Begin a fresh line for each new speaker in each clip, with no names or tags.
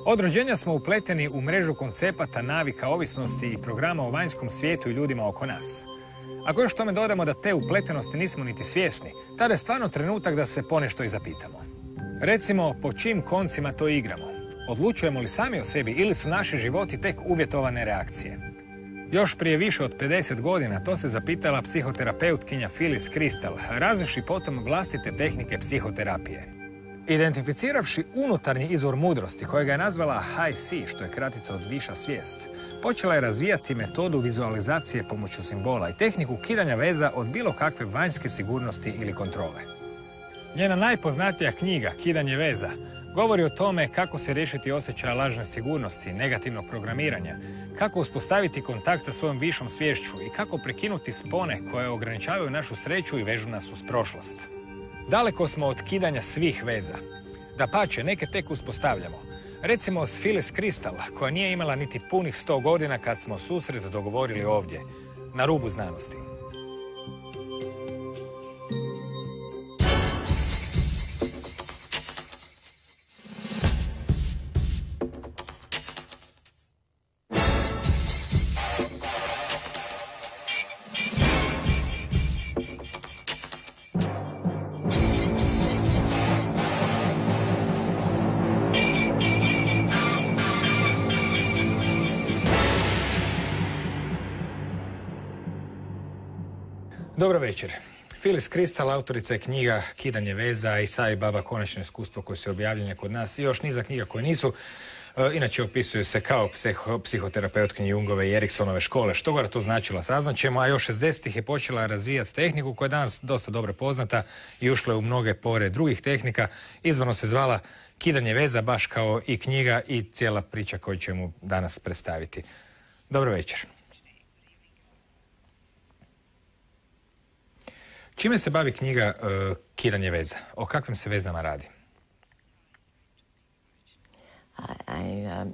Od rođenja smo upleteni u mrežu koncepata, navika, ovisnosti i programa o vanjskom svijetu i ljudima oko nas. Ako još tome dodamo da te upletenosti nismo niti svjesni, tada je stvarno trenutak da se ponešto i zapitamo. Recimo, po čim koncima to igramo? Odlučujemo li sami o sebi ili su naši životi tek uvjetovane reakcije? Još prije više od 50 godina to se zapitala psihoterapeutkinja Phyllis Krystal, razvivši potom vlastite tehnike psihoterapije. Identificiravši unutarnji izvor mudrosti, kojega je nazvala High Sea, što je kratica od viša svijest, počela je razvijati metodu vizualizacije pomoću simbola i tehniku kidanja veza od bilo kakve vanjske sigurnosti ili kontrole. Njena najpoznatija knjiga, Kidanje veza, govori o tome kako se riješiti osjećaja lažne sigurnosti, negativnog programiranja, kako uspostaviti kontakt sa svojom višom sviješću i kako prekinuti spone koje ograničavaju našu sreću i vežu nas uz prošlost. Daleko smo od kidanja svih veza. Dapače, neke tek uspostavljamo. Recimo s Phyllis Krystal, koja nije imala niti punih 100 godina kad smo susret dogovorili ovdje, na Rubu Znanosti. Dobro večer. Phyllis Krystal, autorica je knjiga Kidanje veza i Sai Baba konačno iskustvo koje su objavljene kod nas i još niza knjiga koje nisu. Inače opisuju se kao psihoterapeutkinje Jungove i Eriksonove škole. Što god to značilo saznaćemo, a još 60-ih je počela razvijati tehniku koja je danas dosta dobro poznata i ušla je u mnoge pore drugih tehnika. Izvorno se zvala Kidanje veza, baš kao i knjiga i cijela priča koju ćemo danas predstaviti. Dobro večer. Čime se bavi knjiga Kidanje veza? O kakvim se vezama radi?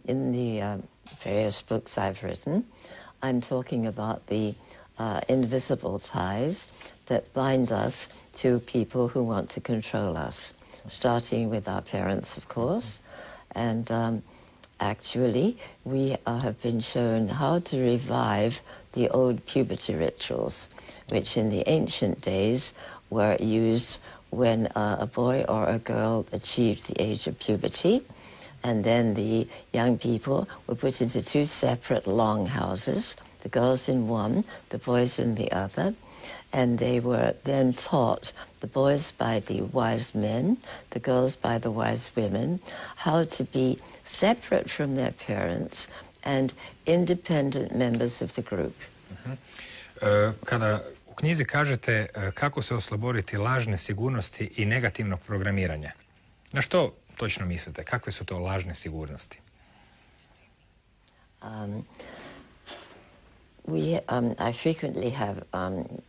In the various books I've written, I'm talking about the invisible ties that bind us to people who want to control us, starting with our parents, of course, and actually we have been shown how to revive the old puberty rituals, which in the ancient days were used when a boy or a girl achieved the age of puberty, and then the young people were put into two separate long houses, the girls in one, the boys in the other, and they were then taught, the boys by the wise men, the girls by the wise women, how to be separate from their parents and independent members of the group.
Kada u knjizi kažete kako se osloboditi lažne sigurnosti i negativnog programiranja, na što točno mislite? Kakve su to lažne sigurnosti?
I frequently have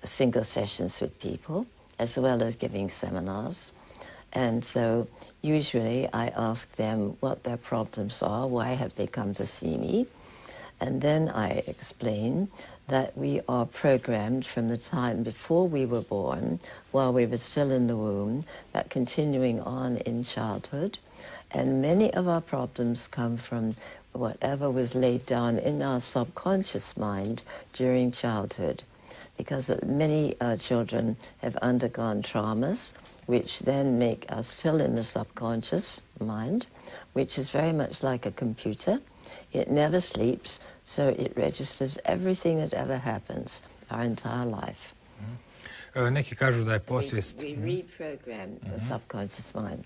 single sessions with people, as well as giving seminars. And so usually I ask them what their problems are, why have they come to see me? And then I explain that we are programmed from the time before we were born, while we were still in the womb, but continuing on in childhood. And many of our problems come from whatever was laid down in our subconscious mind during childhood. Because many children have undergone traumas, which then make us still in the subconscious mind, which is very much like a computer. It never sleeps, so it registers everything that ever happens, our entire life.
Neki kažu da je posvijest...
We reprogram the subconscious mind.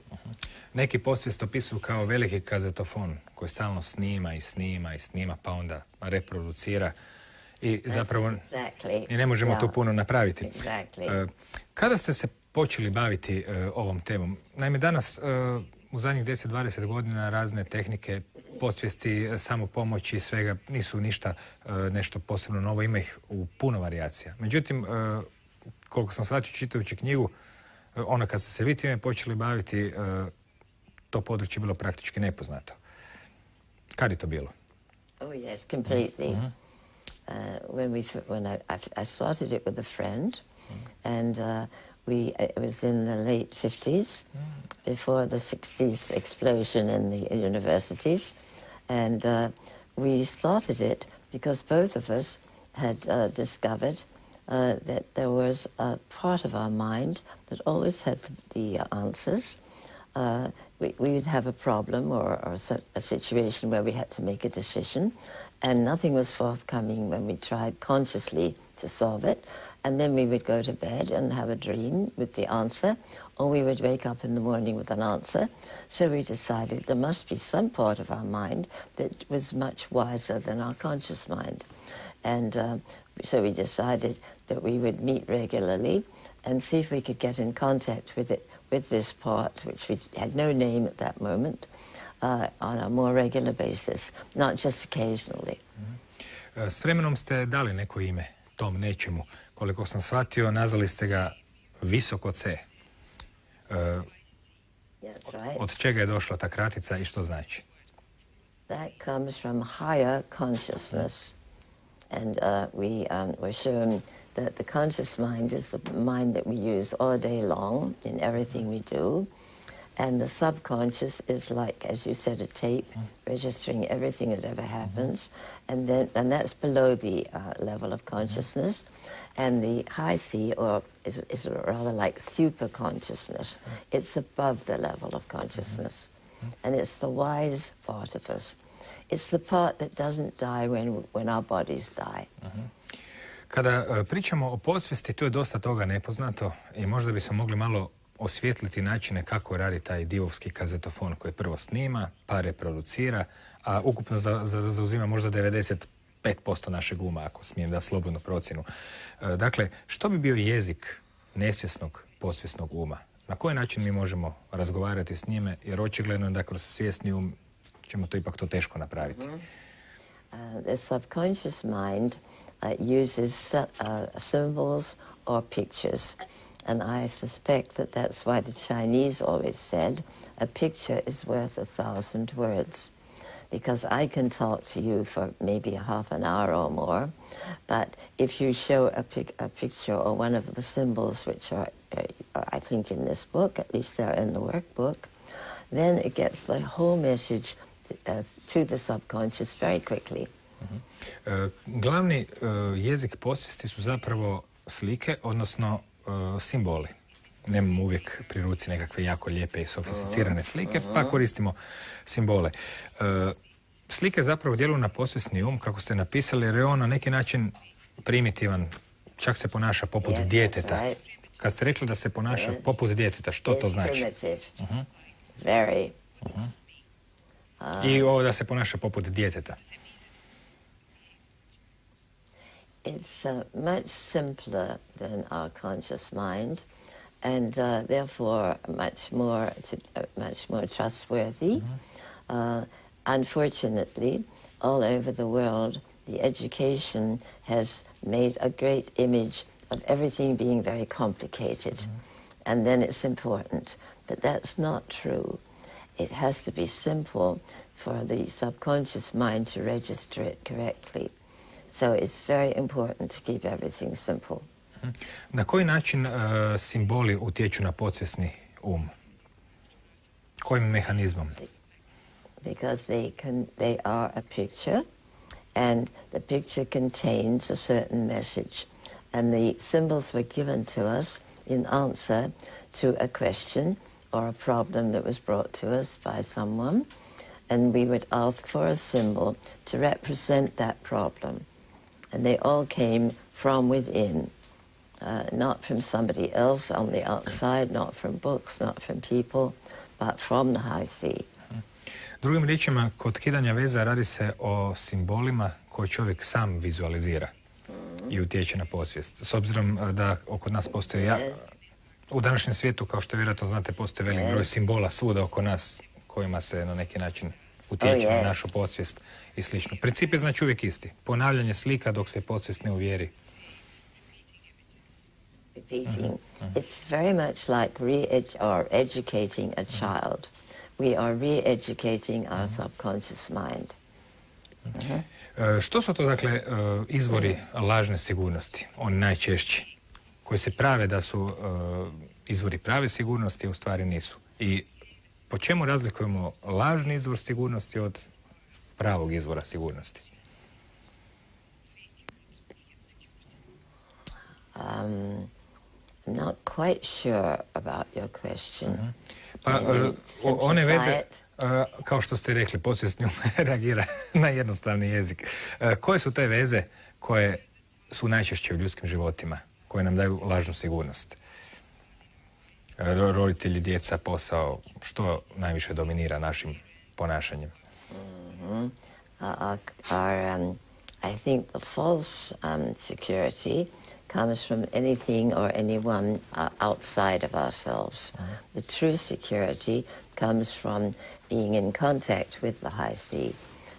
Neki posvijest opisuju kao veliki kazetofon koji stalno snima i snima i snima, pa onda reproducira i zapravo i ne možemo tu puno napraviti. Kada ste se počeli baviti ovom temom? Naime, danas u zadnjih 10-20 godina razne tehnike podsvijesti, samopomoći i svega nisu ništa nešto posebno novo, ima ih u puno varijacija. Međutim, koliko sam shvatio čitajući knjigu, ona kad ste se vi time počeli baviti, to područje bilo praktički nepoznato. Kad je to bilo?
Oh yes, completely. When I started it with a friend, and it was in the late 50s, before the 60s explosion in the universities. And we started it because both of us had discovered that there was a part of our mind that always had the answers. We would have a problem or a situation where we had to make a decision, and nothing was forthcoming when we tried consciously to solve it. And then we would go to bed and have a dream with the answer, or we would wake up in the morning with an answer. So we decided there must be some part of our mind that was much wiser than our conscious mind. And so we decided that we would meet regularly and see if we could get in contact with it, with this part, which we had no name at that moment, on a more regular basis, not just occasionally.
S vremenom ste dali neko ime tom nečemu. Koliko sam shvatio, nazvali ste ga visoko C.
That's right.
Od čega je došla ta kratica i što znači?
That comes from higher consciousness. And we were shown that the conscious mind is the mind that we use all day long in everything we do. And the subconscious is like, as you said, a tape registering everything that ever happens. And that's below the level of consciousness. And the high C is rather like super consciousness. It's above the level of consciousness. And it's the wise part of us. It's the part that doesn't die when our bodies die.
Kada pričamo o podsvijesti, tu je dosta toga nepoznato i možda bi se mogli malo osvijetliti načine kako radi taj divovski kazetofon koji prvo snima, pa reproducira, a ukupno zauzima možda 95% našeg uma, ako smijem da slobodnu procjenu. Dakle, što bi bio jezik nesvjesnog, podsvjesnog uma? Na koji način mi možemo razgovarati s njime, jer očigledno je da kroz svjesni um ćemo to ipak teško napraviti.
The subconscious mind uses symbols or pictures. And I suspect that that's why the Chinese always said, a picture is worth 1,000 words. Because I can talk to you for maybe half an hour or more, but if you show a picture or one of the symbols, which are, I think, in this book, at least they're in the workbook, then it gets the whole message to the subconscious very quickly.
Glavni jezik podsvijesti su zapravo slike, odnosno simboli. Nemamo uvijek pri ruci nekakve jako lijepe i sofisticirane slike, pa koristimo simbole. Slike zapravo djeluju na podsvjesni um, kako ste napisali, jer je on na neki način primitivan, čak se ponaša poput djeteta. Kad ste rekli da se ponaša poput djeteta, što to znači?
Very.
I ovo da se ponaša poput djeteta.
It's much simpler than our conscious mind, and therefore much more trustworthy. Unfortunately, all over the world, the education has made a great image of everything being very complicated, and then it's important. But that's not true. It has to be simple for the subconscious mind to register it correctly. So it's very important to keep everything simple.
Na koji način simboli utječu na podsvjesni um? Kojim mehanizmom?
Because they are a picture, and the picture contains a certain message. And the symbols were given to us in answer to a question or a problem that was brought to us by someone. And we would ask for a symbol to represent that problem. And they all came from within, not from somebody else on the outside, not from books, not from people, but from the high sea.
Drugim riječima, kod kidanja veza radi se o simbolima koje čovjek sam vizualizira i utječe na podsvijest. S obzirom da oko nas postoji u današnjem svijetu, kao što vjerojatno znate, postoji velik broj simbola svuda oko nas kojima se na neki način utječe na našu podsvijest i slično. Princip je znači uvijek isti. Ponavljanje slika dok se podsvijest ne uvjeri.
Repeating. It's very much like educating a child. We are re-educating our subconscious mind.
Što su to, dakle, izvori lažne sigurnosti? Oni najčešći, koji se prave da su izvori prave sigurnosti, u stvari nisu. I po čemu razlikujemo lažni izvor sigurnosti od pravog izvora sigurnosti?
I'm not quite sure about your question.
Pa, one veze, kao što ste rekli, poslije s njom reagira na jednostavni jezik. Koje su te veze koje su najčešće u ljudskim životima, koje nam daju lažnu sigurnost? Roditelji, djeca, posao, što najviše dominira našim ponašanjem?
I think the false security comes from anything or anyone outside of ourselves. The true security comes from being in contact with the high sea.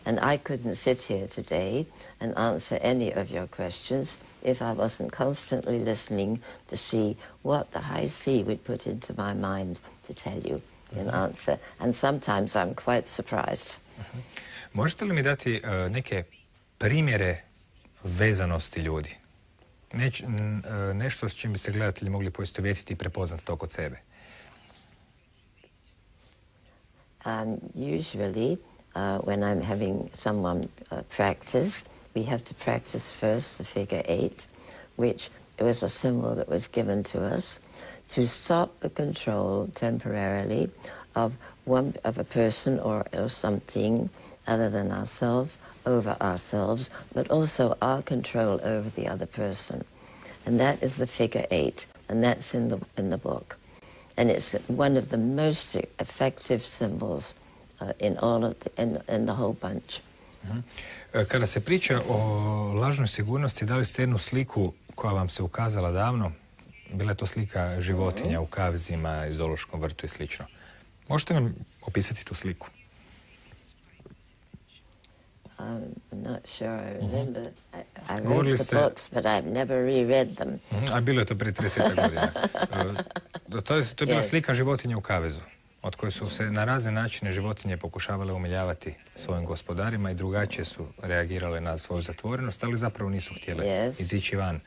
And I couldn't sit here today and answer any of your questions if I wasn't constantly listening to see what the high sea would put into my mind to tell you an answer. And sometimes I'm quite surprised.
Možete li mi dati neke primjere vezanosti ljudi? Nešto s čim bi se gledatelji mogli poistovjetiti i prepoznati to kod sebe?
Usually, when I'm having someone practice, we have to practice first the figure 8, which was a symbol that was given to us to stop the control temporarily of a person or something other than ourselves, over ourselves, but also our control over the other person. And that is the figure 8, and that's in the book. And it's one of the most effective symbols in the whole bunch.
Kada se priča o lažnoj sigurnosti, dali ste jednu sliku koja vam se ukazala davno. Bila je to slika životinja u kavezima, i zoološkom vrtu i slično. Možete nam opisati tu sliku?
I'm not sure I remember. I read the books, but I've never reread them.
A bilo je to prije 30 godina. To je bila slika životinja u kavezu, od koje su se na razne načine životinje pokušavale umiljavati svojim gospodarima i drugačije su reagirale na svoju zatvorenost, ali zapravo nisu htjele izići van.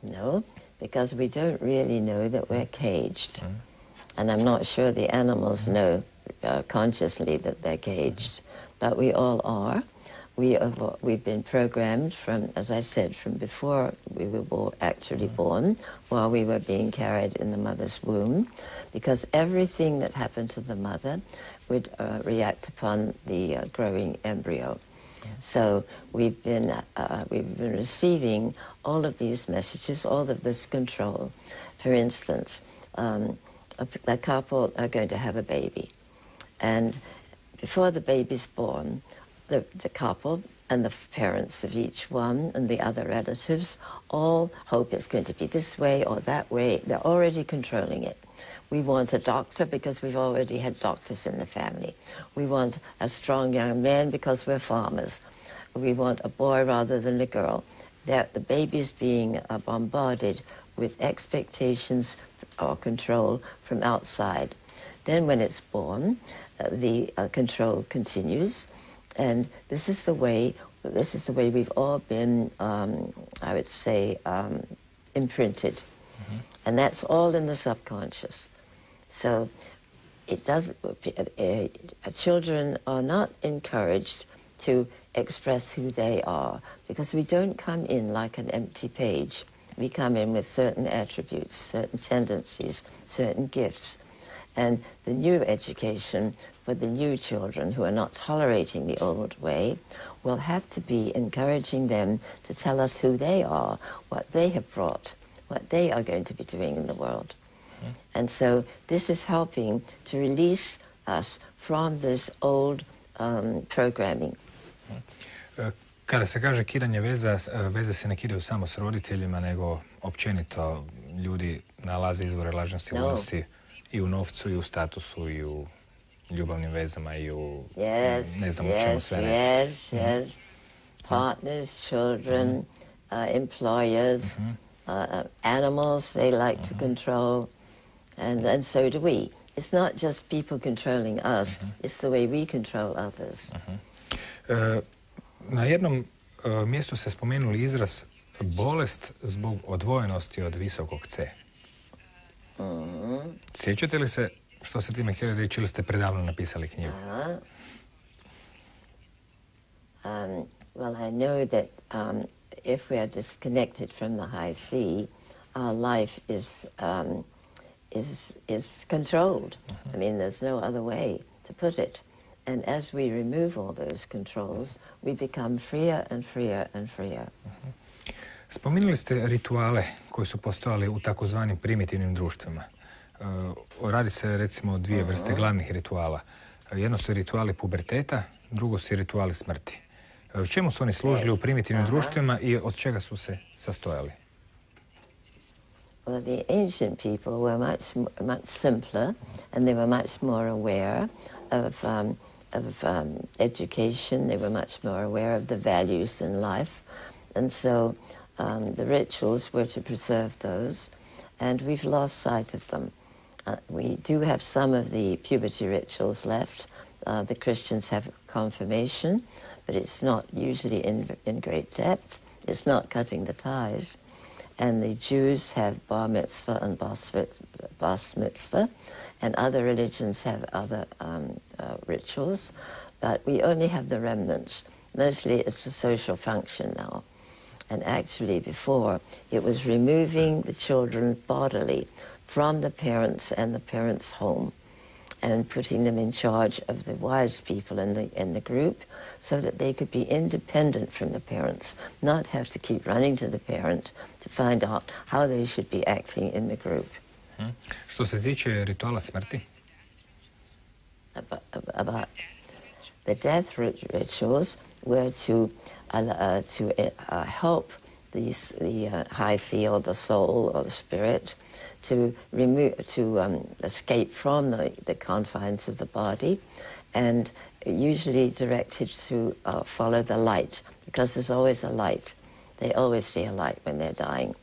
No, because we don't really know that we're caged. And I'm not sure the animals know consciously that they're caged. But we all are. We've been programmed from, as I said, from before we were actually born, while we were being carried in the mother's womb, because everything that happened to the mother would react upon the growing embryo. So we've been receiving all of these messages, all of this control. For instance, the couple are going to have a baby, and before the baby's born, the couple and the parents of each one and the other relatives all hope it's going to be this way or that way. They're already controlling it. We want a doctor because we've already had doctors in the family. We want a strong young man because we're farmers. We want a boy rather than a girl. The baby's being bombarded with expectations or control from outside. Then when it's born, the control continues, and this is the way we've all been, I would say, imprinted, and that's all in the subconscious. So children are not encouraged to express who they are, because we don't come in like an empty page. We come in with certain attributes, certain tendencies, certain gifts. And the new education for the new children who are not tolerating the old way will have to be encouraging them to tell us who they are, what they have brought, what they are going to be doing in the world. And so this is helping to release us from this old programming.
Kada se kaže kidanje veza, veze se ne kidaju samo s roditeljima, nego općenito ljudi nalaze izvore lažne sigurnosti i u novcu, i u statusu, i u ljubavnim vezama, i u ne znam u čemu sve ne.
Yes. Partners, children, employers, animals they like to control, and so do we. It's not just people controlling us, it's the way we control others.
Na jednom mjestu se spomenuli izraz bolest zbog odvojenosti od visokog C. Sjećate li se što ste time htjeli reći ili ste predavno napisali knjigu?
Well, I know that if we are disconnected from the high sea, our life is controlled. I mean, there's no other way to put it. And as we remove all those controls, we become freer and freer and freer.
Spominjali ste rituale koji su postojali u takozvanim primitivnim društvima. Radi se recimo o dvije vrste glavnih rituala. Jedno su rituali puberteta, drugo su rituali smrti. U čemu su oni služili u primitivnim društvima i od čega su se sastojali?
Well, the ancient people were much simpler, and they were much more aware of education. They were much more aware of the values in life, and so the rituals were to preserve those, and we've lost sight of them. We do have some of the puberty rituals left. The Christians have confirmation, but it's not usually in great depth. It's not cutting the ties. And the Jews have bar mitzvah and bas mitzvah, and other religions have other rituals, but we only have the remnants. Mostly it's a social function now. And actually before, it was removing the children bodily from the parents and the parents' home and putting them in charge of the wise people in the group so that they could be independent from the parents, not have to keep running to the parent to find out how they should be acting in the group.
Što se tiče rituala smrti?
About the death rituals were to help the high sea or the soul or the spirit to escape from the confines of the body, and usually directed to follow the light, because there's always a light. They always see a light when they're dying,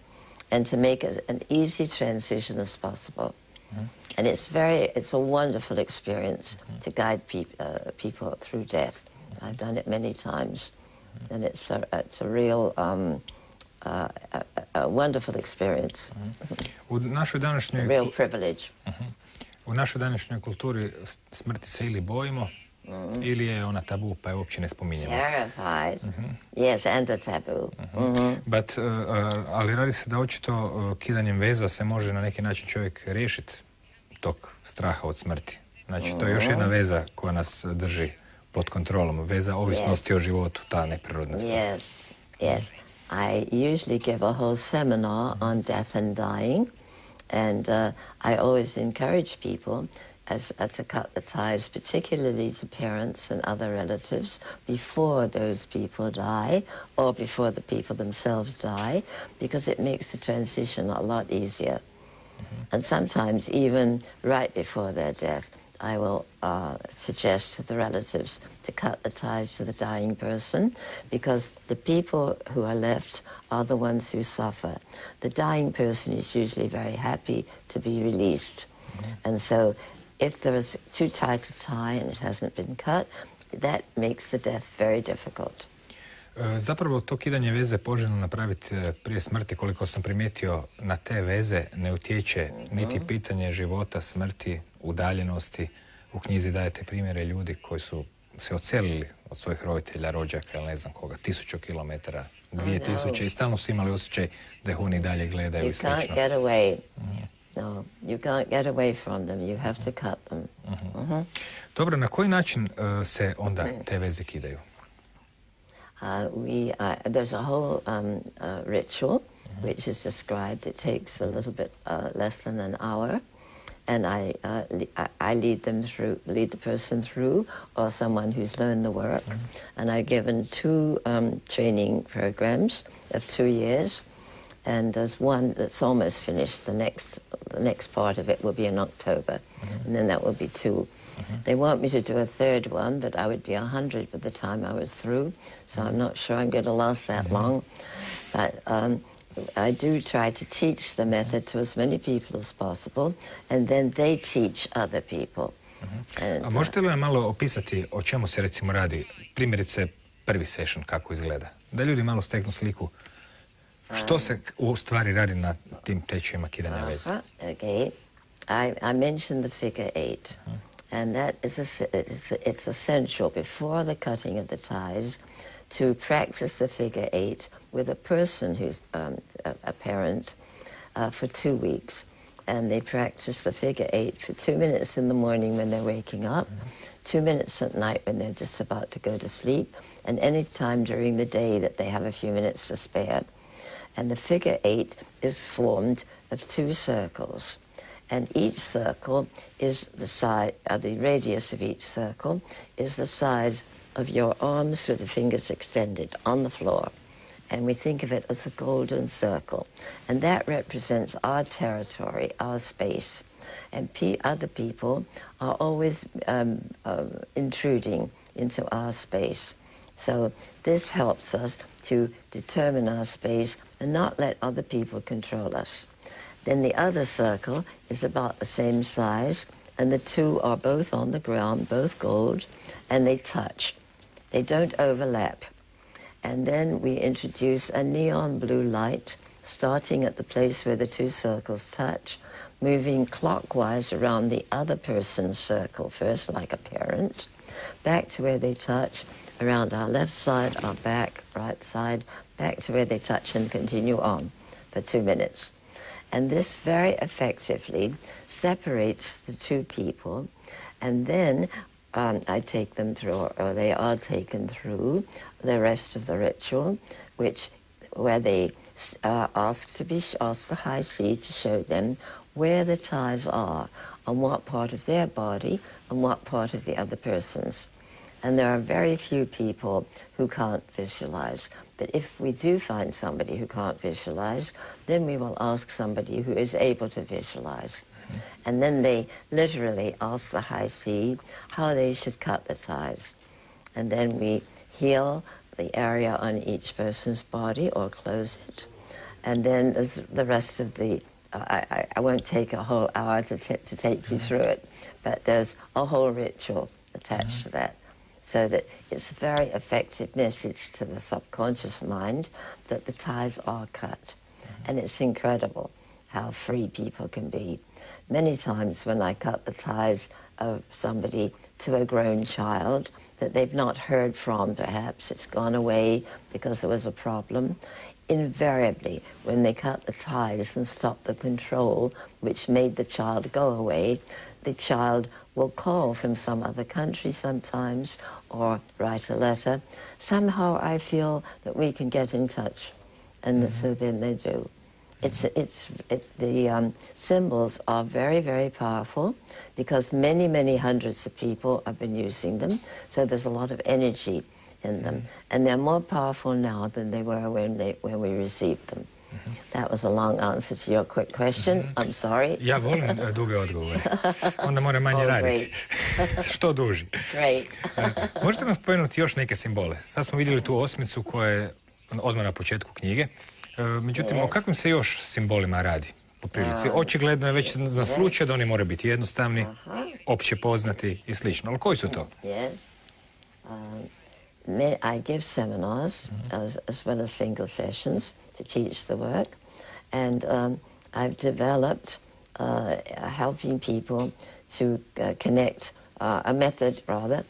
and to make it an easy transition as possible. And it's a wonderful experience to guide people through death. I've done it many times, and it's a real a wonderful experience.
U našoj današnjoj
real privilege.
U našoj današnjoj kulturi smrti se ili bojimo, ili je ona tabu, pa je uopće ne spominjamo.
Terrified. Yes, and a taboo.
But, ali radi se da očito kidanjem veza se može na neki način čovjek riješiti tog straha od smrti. Znači, to je još jedna veza koja nas drži pod kontrolom. Veza ovisnosti o životu, ta neprirodna stvar.
Yes. I usually give a whole seminar on death and dying, and I always encourage people to cut the ties, particularly to parents and other relatives, before those people die or before the people themselves die, because it makes the transition a lot easier. And sometimes even right before their death, I will suggest to the relatives to cut the ties to the dying person, because the people who are left are the ones who suffer. The dying person is usually very happy to be released. And so if there is too tight a tie and it hasn't been cut, that makes the death very difficult.
Zapravo to kidanje veze poželjno napraviti prije smrti, koliko sam primijetio, na te veze ne utječe niti pitanje života, smrti, udaljenosti. U knjizi dajete primjere ljudi koji su se odselili od svojih roditelja, rođaka ili ne znam koga, 1000 kilometara, 2000 i stalno su imali osjećaj da ih oni dalje gledaju i slično.
You can't get away. No, you can't get away from them. You have to cut them.
Dobro, na koji način se onda te veze kidaju?
There's a whole ritual which is described. It takes a little bit less than an hour, and I lead the person through, or someone who's learned the work. And I've given 2 training programs of 2 years, and there's one that's almost finished. The next part of it will be in October, and then that will be 2. They want me to do a 3rd one, but I would be 100 by the time I was through, so I'm not sure I'm going to last that long. But I do try to teach the method to as many people as possible, and then they teach other people.
A možete li nam malo opisati o čemu se recimo radi? Primjerice, prvi session, kako izgleda? Da ljudi malo steknu sliku. Što se u stvari radi na tim tečajima kidanja veze?
Okay. I mentioned the figure 8. And that is it's essential before the cutting of the ties to practice the figure 8 with a person who's a parent for 2 weeks. And they practice the figure 8 for 2 minutes in the morning when they're waking up, 2 minutes at night when they're just about to go to sleep, and any time during the day that they have a few minutes to spare. And the figure 8 is formed of 2 circles. And each circle is the size, the radius of each circle is the size of your arms with the fingers extended on the floor. And we think of it as a golden circle. And that represents our territory, our space. And other people are always intruding into our space. So this helps us to determine our space and not let other people control us. Then the other circle is about the same size, and the 2 are both on the ground, both gold, and they touch. They don't overlap. And then we introduce a neon blue light, starting at the place where the 2 circles touch, moving clockwise around the other person's circle, first like a parent, back to where they touch, around our left side, our back, right side, back to where they touch, and continue on for 2 minutes. And this very effectively separates the 2 people, and then I take them through, or they are taken through the rest of the ritual, where they ask the high C to show them where the ties are, on what part of their body, and what part of the other person's. And there are very few people who can't visualize. But if we do find somebody who can't visualize, then we will ask somebody who is able to visualize. And then they literally ask the high C how they should cut the ties. And then we heal the area on each person's body or close it. And then there's the rest of the, I won't take a whole hour to take you through it, but there's a whole ritual attached to that. So that it's a very effective message to the subconscious mind that the ties are cut. And it's incredible how free people can be. Many times when I cut the ties of somebody to a grown child that they've not heard from, perhaps it's gone away because there was a problem, invariably when they cut the ties and stop the control which made the child go away, the child will call from some other country sometimes or write a letter. Somehow I feel that we can get in touch, and so then they do. The symbols are very, very powerful because many, many hundreds of people have been using them, so there's a lot of energy in them. And they're more powerful now than they were when we received them. That was a long answer to your quick question. I'm sorry.
Ja volim duge odgovore. Onda mora manje raditi. Što duži.
Great.
Možete nam spomenuti još neke simbole? Sad smo vidjeli tu osmicu koja je odmah na početku knjige. Međutim, o kakvim se još simbolima radi po prilici? Očigledno je već na slučaj da oni moraju biti jednostavni, opće poznati i slično. Ali koji su to?
Yes. I give seminars as well as single sessions to teach the work, and I've developed helping people to connect, a method rather,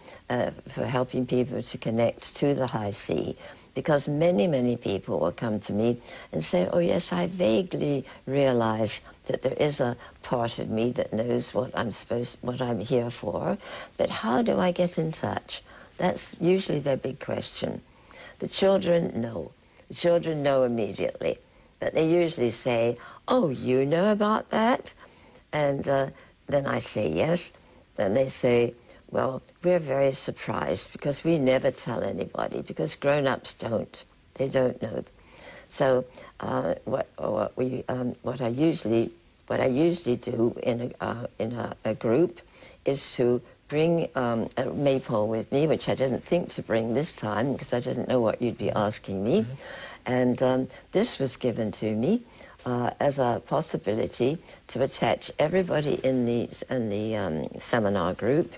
for helping people to connect to the high C. Because many, many people will come to me and say, oh yes, I vaguely realize that there is a part of me that knows what I'm here for, but how do I get in touch? That's usually their big question. The children know. The children know immediately, but they usually say, oh, you know about that? And then I say yes. Then they say, well, we're very surprised because we never tell anybody, because grown-ups don't. They don't know. So what I usually do in a group is to bring a maypole with me, which I didn't think to bring this time because I didn't know what you'd be asking me. And this was given to me as a possibility to attach everybody in the seminar group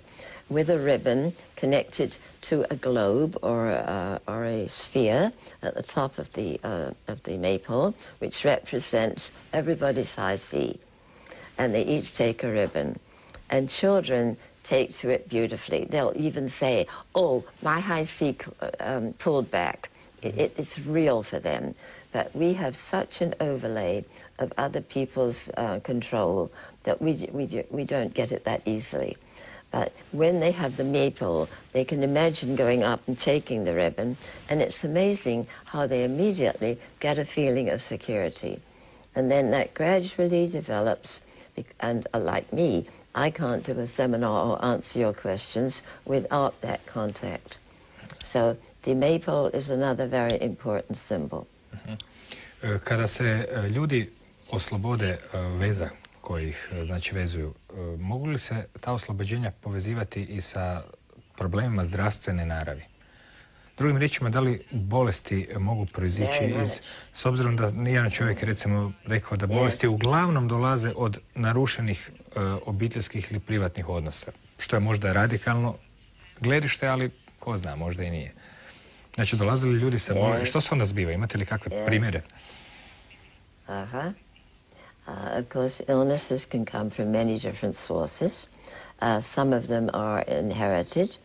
with a ribbon connected to a globe or a sphere at the top of the maypole, which represents everybody's high C. And they each take a ribbon. And children take to it beautifully. They'll even say, oh, my high C pulled back. It's real for them. But we have such an overlay of other people's control that we don't get it that easily. But when they have the maple, they can imagine going up and taking the ribbon, and it's amazing how they immediately get a feeling of security. And then that gradually develops, and like me, I can't do a seminar or answer your questions without that contact. So the maple is another very important symbol.
Kada se ljudi oslobode veza koji ih znači vezuju, mogu li se ta oslobođenja povezivati i sa problemima zdravstvene naravi? Drugim riječima, da li bolesti mogu proizići s obzirom da nijedan čovjek je recimo rekao da bolesti uglavnom dolaze od narušenih obiteljskih ili privatnih odnosa, što je možda radikalno gledište, ali ko zna, možda i nije. Znači, dolazili ljudi sa bolesti. Što se onda zbiva? Imate li kakve primjere?
Of course, illnesses can come from many different sources. Some of them are inherited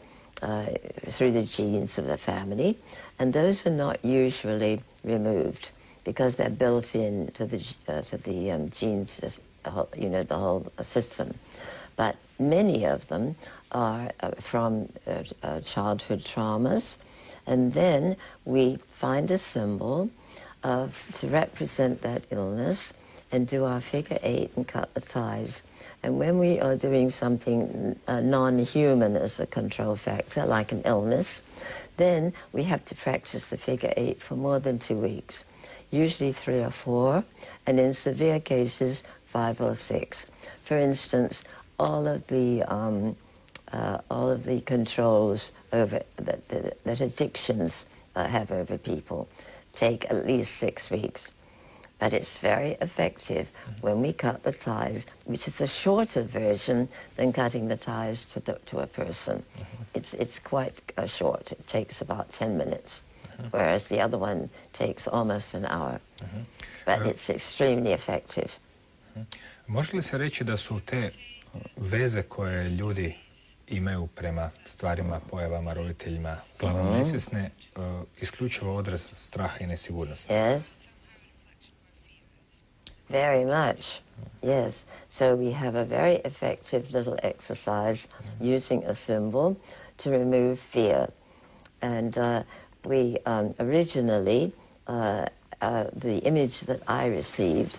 through the genes of the family, and those are not usually removed because they're built into the genes, you know, the whole system. But many of them are from childhood traumas, and then we find a symbol to represent that illness and do our figure 8 and cut the ties. And when we are doing something non-human as a control factor, like an illness, then we have to practice the figure 8 for more than 2 weeks, usually 3 or 4, and in severe cases, 5 or 6. For instance, all of the controls over that addictions have over people take at least 6 weeks. But it's very effective when we cut the ties, which is a shorter version than cutting the ties to a person. It's quite short. It takes about 10 minutes, whereas the other one takes almost an hour. But it's extremely effective.
Može li se reći da su te veze koje ljudi imaju prema stvarima, pojavama, roditeljima, uglavnom nesvjesne, isključivo odraz straha i nesigurnosti?
Yes. Very much, yes. So we have a very effective little exercise using a symbol to remove fear. And we originally, the image that I received,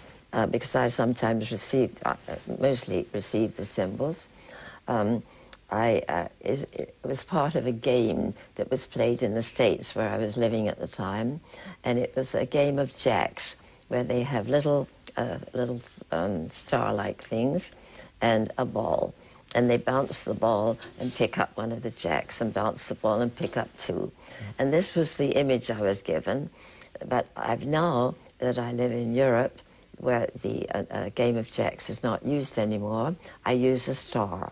because I sometimes mostly received the symbols, it was part of a game that was played in the States where I was living at the time. And it was a game of jacks where they have little star-like things and a ball. And they bounce the ball and pick up one of the jacks and bounce the ball and pick up 2. And this was the image I was given. But I've now that I live in Europe, where the game of jacks is not used anymore, I use a star.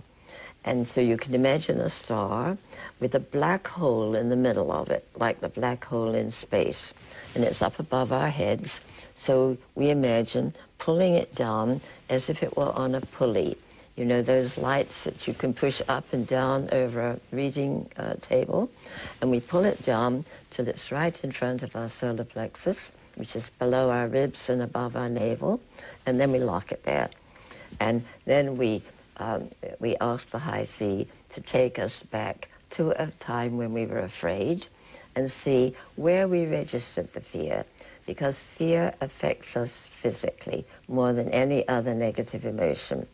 And so you can imagine a star with a black hole in the middle of it, like the black hole in space. And it's up above our heads. So we imagine pulling it down as if it were on a pulley. You know, those lights that you can push up and down over a reading table. And we pull it down till it's right in front of our solar plexus, which is below our ribs and above our navel. And then we lock it there. And then we ask the high C to take us back to a time when we were afraid and see where we registered the fear, because fear affects us physically more than any other negative emotion.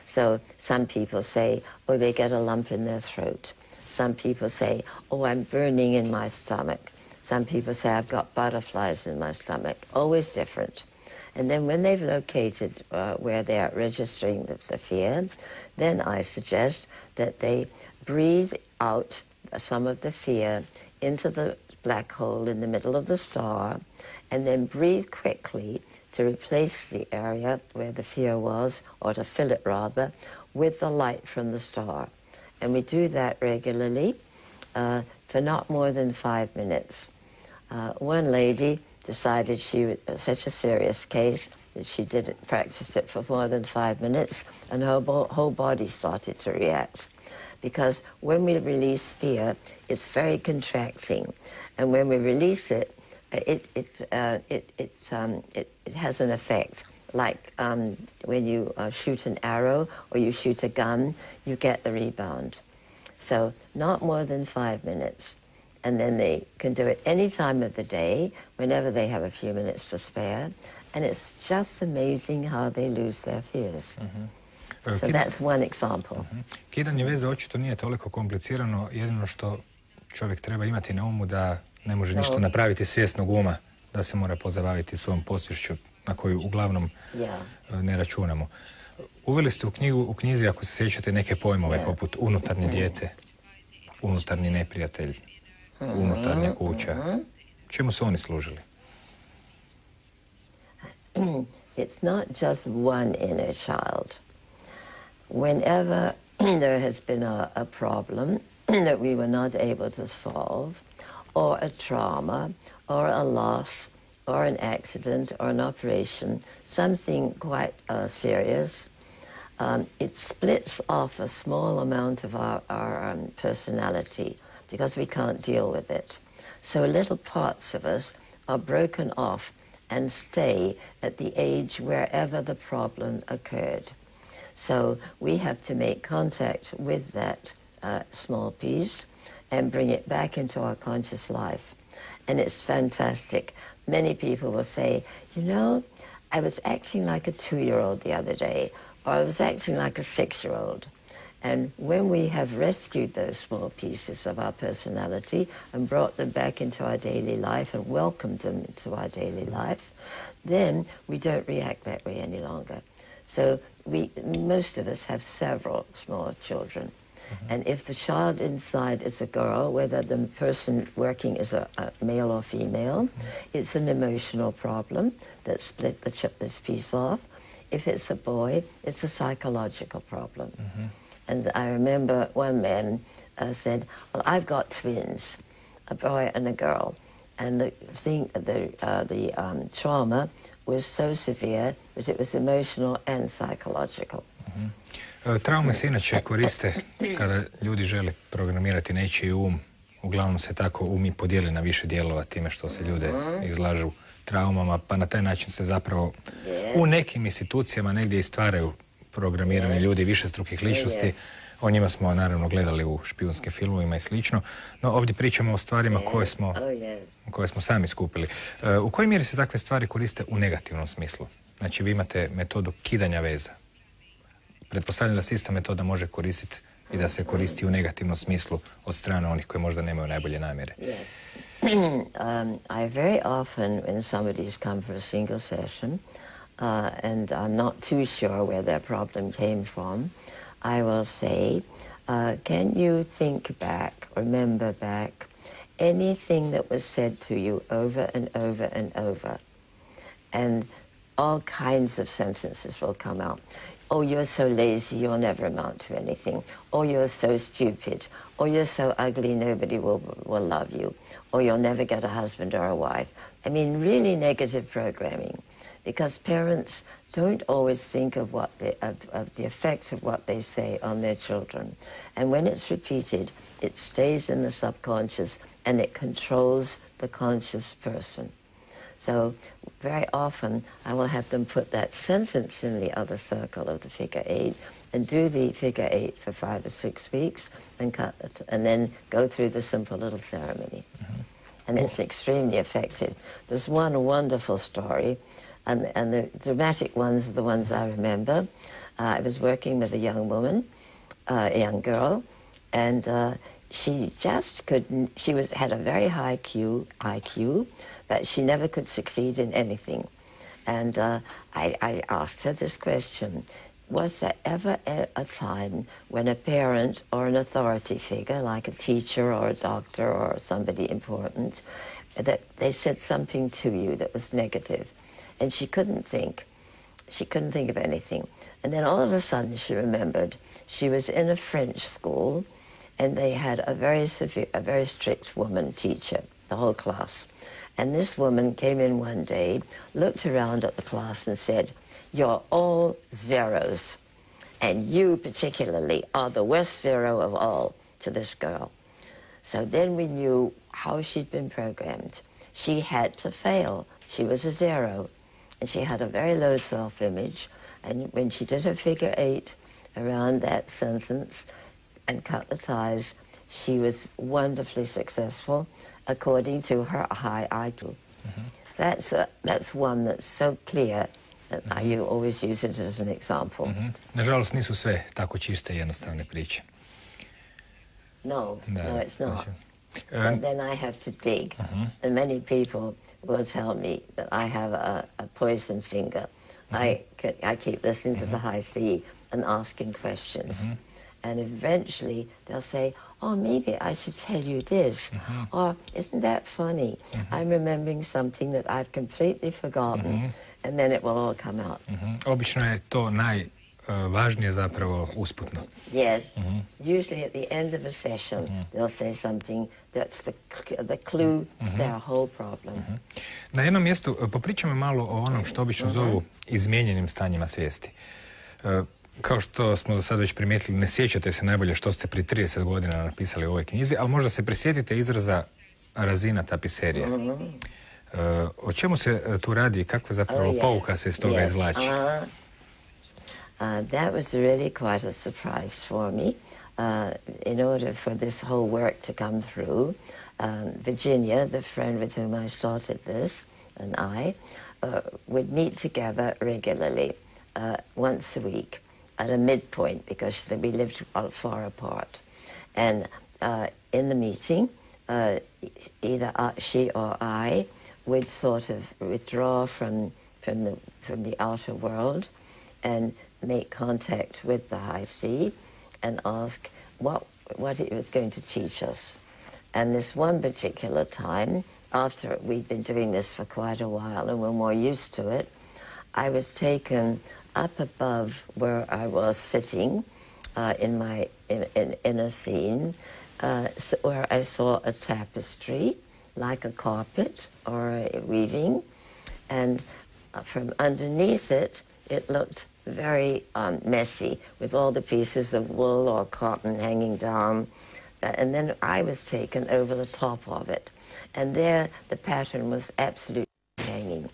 So some people say, oh, they get a lump in their throat. Some people say, oh, I'm burning in my stomach. Some people say, I've got butterflies in my stomach. Always different. And then when they've located where they are registering the fear, then I suggest that they breathe out some of the fear into the black hole in the middle of the star, and then breathe quickly to replace the area where the fear was, or to fill it rather, with the light from the star. And we do that regularly for not more than 5 minutes. One lady decided she was such a serious case that she practiced it for more than 5 minutes, and her whole body started to react. because when we release fear, it's very contracting, and when we release it, it has an effect. Like when you shoot an arrow or you shoot a gun, you get the rebound. So not more than 5 minutes. And then they can do it any time of the day, whenever they have a few minutes to spare. And it's just amazing how they lose their fears. So that's one example.
Kidanje veze očito nije toliko komplicirano, jedino što čovjek treba imati na umu da ne može ništa napraviti svjesnog uma, da se mora pozabaviti svojom podsvješću na koju uglavnom ne računamo. Uveli ste u knjizi, ako se sjećate, neke pojmove poput unutarnje dijete, unutarnji neprijatelj, unutarnja kuća. Čemu su oni služili?
It's not just one inner child. Whenever there has been a problem that we were not able to solve, or a trauma, or a loss, or an accident, or an operation, something quite serious, it splits off a small amount of our personality because we can't deal with it. So little parts of us are broken off and stay at the age wherever the problem occurred. So we have to make contact with that small piece and bring it back into our conscious life. And it's fantastic. Many people will say, you know, I was acting like a 2-year-old the other day, or I was acting like a 6-year-old. And when we have rescued those small pieces of our personality and brought them back into our daily life and welcomed them into our daily life, then we don't react that way any longer. So most of us have several small children. And if the child inside is a girl, whether the person working is a male or female, it's an emotional problem that split this piece off. If it's a boy, it's a psychological problem. And I remember one man said, well, I've got twins, a boy and a girl. And the trauma was so severe that it was emotional and psychological.
Traume se inače koriste kada ljudi žele programirati nečiji um. Uglavnom se tako umi podijeli na više dijelova time što se ljude izlažu traumama, pa na taj način se zapravo u nekim institucijama negdje i stvaraju programirani ljudi višestrukih ličnosti. O njima smo naravno gledali u špijunskim filmovima i slično, no ovdje pričamo o stvarima koje smo sami skupili. U kojoj mjeri se takve stvari koriste u negativnom smislu? Znači vi imate metodu kidanja veza. Pretpostavljam da se ista metoda može koristiti i da se koristi u negativnom smislu od strane onih koji možda nemaju najbolje namjere.
I very often, when somebody's come for a single session, and I'm not too sure where their problem came from, I will say, can you think back, remember back, anything that was said to you over and over and over? And all kinds of sentences will come out. Oh, you're so lazy, you'll never amount to anything. Oh, you're so stupid. Oh, you're so ugly, nobody will love you. Or you'll never get a husband or a wife. I mean, really negative programming. Because parents don't always think of the effect of what they say on their children. And when it's repeated, it stays in the subconscious and it controls the conscious person. So very often I will have them put that sentence in the other circle of the figure 8 and do the figure 8 for 5 or 6 weeks and cut it, and then go through the simple little ceremony. And it's extremely effective. There's one wonderful story, and the dramatic ones are the ones I remember. I was working with a young woman, a young girl, and she just couldn't, had a very high IQ, but she never could succeed in anything. And I asked her this question: was there ever a time when a parent or an authority figure, like a teacher or a doctor or somebody important, that they said something to you that was negative? And she couldn't think. She couldn't think of anything. And then all of a sudden she remembered she was in a French school and they had a very strict woman teacher, the whole class. And this woman came in one day, looked around at the class and said, "You're all zeros." and you particularly are the worst zero of all to this girl. So then we knew how she'd been programmed. She had to fail. She was a zero, and she had a very low self-image. And when she did her figure 8 around that sentence and cut the ties, she was wonderfully successful according to her high IQ. That's one that's so clear that you always use it as an example.
Nažalost, nisu sve tako čiste i jednostavne priče.
No, it's not. So then I have to dig. And many people will tell me that I have a poison finger. I keep listening to the high C and asking questions. And eventually they'll say, oh, maybe I should tell you this. Or, isn't that funny? I'm remembering something that I've completely forgotten. And then it will all come out.
Obično je to najvažnije zapravo usputno.
Yes. Usually at the end of a session, they'll say something that's the clue to their whole problem.
Na jednom mjestu popričamo malo o onom što obično zovu izmijenjenim stanjima svijesti. Kao što smo do sad već primijetili, ne sjećate se najbolje što ste pri 30 godina napisali u ovoj knjizi, ali možda se prisjetite izraza razina tapiserije. O čemu se tu radi i kakva zapravo pouka se iz toga izvlači?
That was really quite a surprise for me. In order for this whole work to come through, Virginia, the friend with whom I started this, and I, would meet together regularly, once a week, at a midpoint, because we lived far apart. And in the meeting, either she or I would sort of withdraw from the outer world and make contact with the high C and ask what it was going to teach us. And this one particular time, after we'd been doing this for quite a while and were more used to it, I was taken up above where I was sitting in a scene where I saw a tapestry, like a carpet or a weaving, and from underneath it, it looked very messy, with all the pieces of wool or cotton hanging down. And then I was taken over the top of it. And there the pattern was absolutely hanging.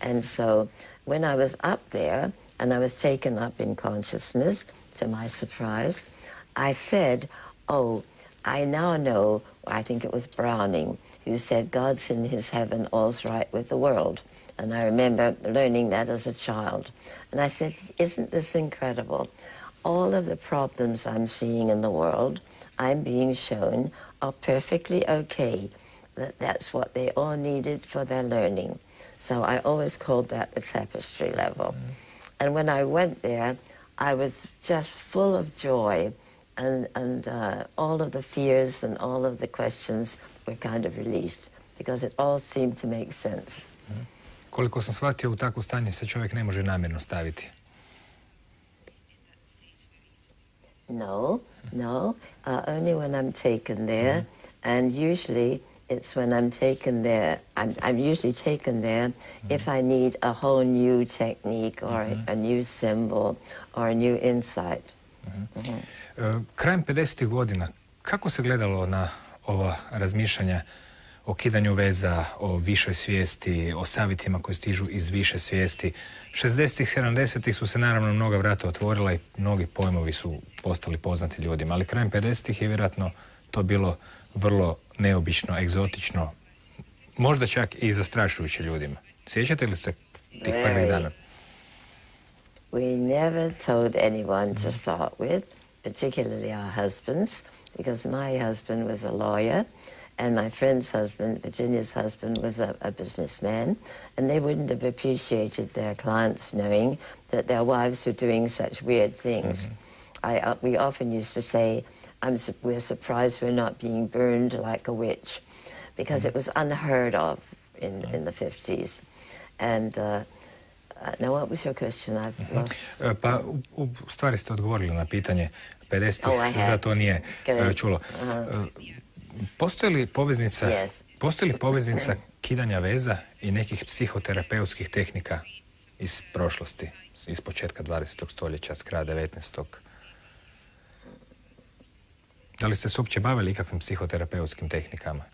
And so when I was up there, and I was taken up in consciousness, to my surprise, I said, oh, I now know, I think it was Browning, who said, God's in his heaven, all's right with the world. And I remember learning that as a child. And I said, isn't this incredible? All of the problems I'm seeing in the world, I'm being shown, are perfectly okay. That's what they all needed for their learning. So I always called that the tapestry level. And when I went there, I was just full of joy, and all of the fears and all of the questions were kind of released, because it all seemed to make sense.
Koliko sam shvatio, u takvo stanje se čovjek ne može namjerno staviti.
No. Only when I'm taken there, and usually it's when I'm taken there. I'm usually taken there if I need a whole new technique or a new symbol or a new insight.
Krajem 50. godina, kako se gledalo na ova razmišljanja o kidanju veza, o višoj svijesti, o savjetima koji stižu iz više svijesti? 60-ih, 70-ih su se naravno mnoga vrata otvorila i mnogi pojmovi su postali poznati ljudima, ali krajem 50-ih je vjerojatno to bilo vrlo neobično, egzotično, možda čak i zastrašujuće ljudima. Sjećate li se tih prvih dana?
We never told anyone to start with, particularly our husbands, because my husband was a lawyer, and my friend's husband, Virginia's husband, was a businessman, and they wouldn't have appreciated their clients knowing that their wives were doing such weird things. We often used to say, we're surprised we're not being burned like a witch, because it was unheard of in the 50s. And now what was your question? I've lost...
Pa u stvari ste odgovorili na pitanje 50-ih, za to nije čulo. Postoji li poveznica kidanja veza i nekih psihoterapeutskih tehnika iz prošlosti, iz početka 20. stoljeća, s kraja 19. Da li ste se uopće bavili ikakvim psihoterapeutskim tehnikama?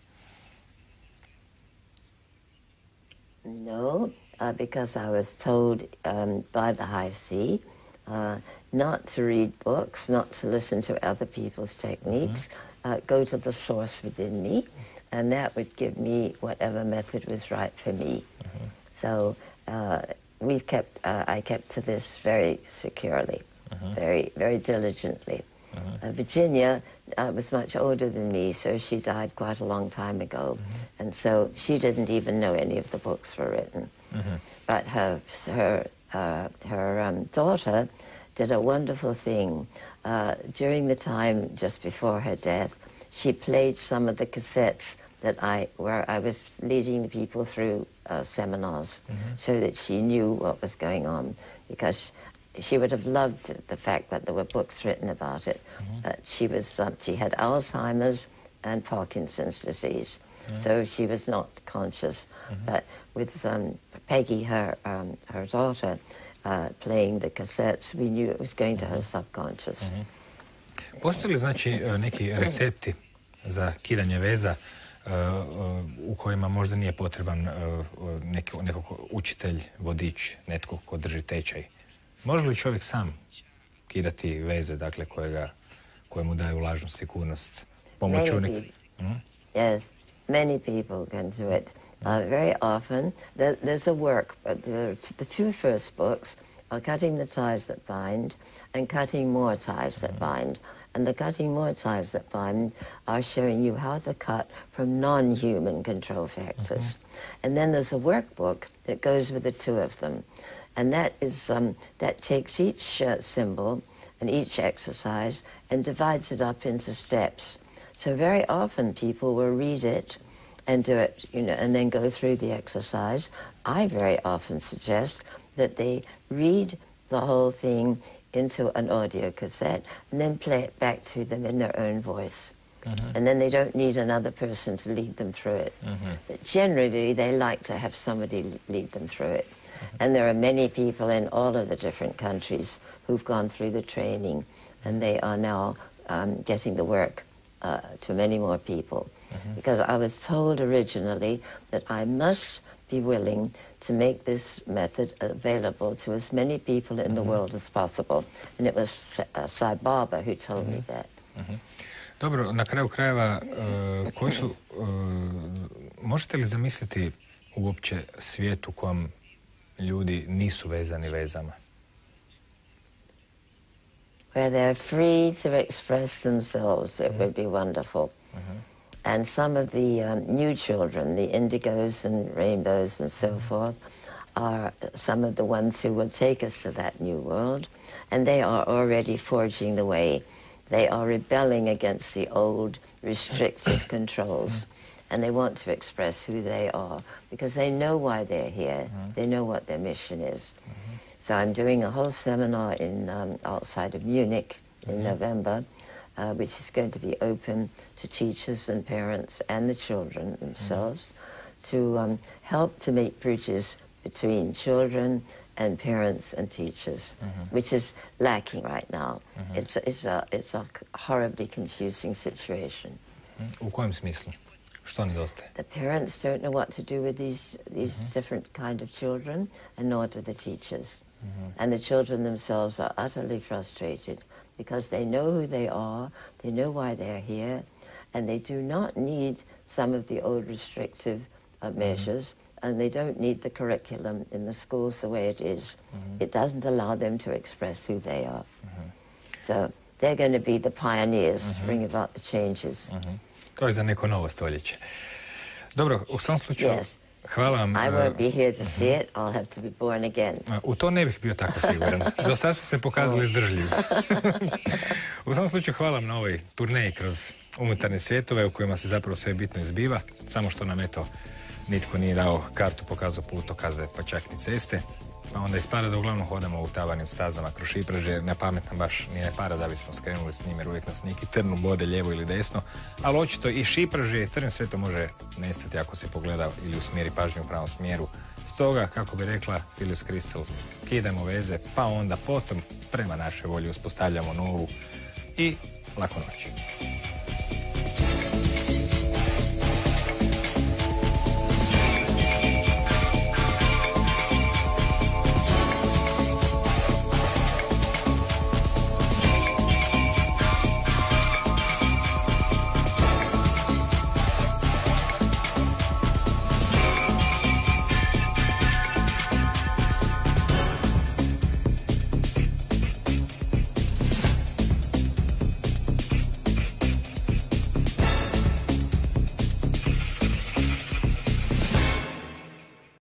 No, because I was told by the high sea not to read books, not to listen to other people's techniques, go to the source within me, and that would give me whatever method was right for me. So I kept to this very securely, very, very diligently. Virginia was much older than me, so she died quite a long time ago, and so she didn't even know any of the books were written. But her daughter did a wonderful thing. During the time just before her death, she played some of the cassettes where I was leading the people through seminars, so that she knew what was going on, because she would have loved the fact that there were books written about it. She had Alzheimer's and Parkinson's disease, so she was not conscious. But with Peggy, her daughter, playing the cassettes, we knew it was going to her subconscious.
Postoji li znači neki recepti za kidanje veza u kojima možda nije potreban neko učitelj, vodič, netko ko drži tečaj? Može li čovjek sam kidati veze, dakle, koje mu daju lažnu sigurnost?
Yes, many people can do it. Very often, there's a work, but the two first books are Cutting the Ties That Bind and Cutting More Ties That Bind. And the Cutting More Ties That Bind are showing you how to cut from non-human control factors. And then there's a workbook that goes with the two of them. And that takes each symbol and each exercise and divides it up into steps. So very often people will read it and do it, and then go through the exercise. I very often suggest that they read the whole thing into an audio cassette and then play it back to them in their own voice. And then they don't need another person to lead them through it. But generally, they like to have somebody lead them through it. And there are many people in all of the different countries who've gone through the training, and they are now getting the work to many more people. Because I was told originally that I must be willing to make this method available to as many people in the world as possible. And it was Sai Baba who told me that.
Dobro, na kraju krajeva, možete li zamisliti uopće svijet u kojem ljudi nisu vezani vezama?
Where they're free to express themselves, it would be wonderful. And some of the new children, the indigos and rainbows and so forth, are some of the ones who will take us to that new world, and they are already forging the way. They are rebelling against the old restrictive controls, and they want to express who they are because they know why they're here. They know what their mission is. So I'm doing a whole seminar outside of Munich in November, which is going to be open to teachers and parents and the children themselves to help to make bridges between children and parents and teachers, which is lacking right now. It's a horribly confusing situation.
U kojem smislu? Što nedostaje?
The parents don't know what to do with these different kind of children, and nor do the teachers. And the children themselves are utterly frustrated because they know who they are, they know why they're here, and they do not need some of the old restrictive measures, and they don't need the curriculum in the schools the way it is. It doesn't allow them to express who they are. So they're going to be the pioneers, bring about the changes.
To je za neko novo stoljeće. Dobro, u svom slučaju, hvala vam.
I won't be here to see it, I'll have to be born again.
U to ne bih bio tako siguran. Do sada ste se pokazali izdržljivi. U svom slučaju, hvala vam na ovoj turneji kroz unutarnje svjetove u kojima se zapravo sve bitno izbiva, samo što nam nitko nije dao kartu, pokazao putokaze, pa čak ni ceste. Pa onda ispada da uglavnom hodamo u tavarnim stazama kroz Šipraže, ne pametam baš ni ne para da bismo skrenuli s njim, jer uvijek nas neki trn bode lijevo ili desno, ali očito i Šipraže i trn sve to može nestati ako se pogleda ili usmjeri pažnju u pravom smjeru Stoga, kako bi rekla Phyllis Krystal, kidamo veze, pa onda potom prema našoj volji uspostavljamo novu i laku noć.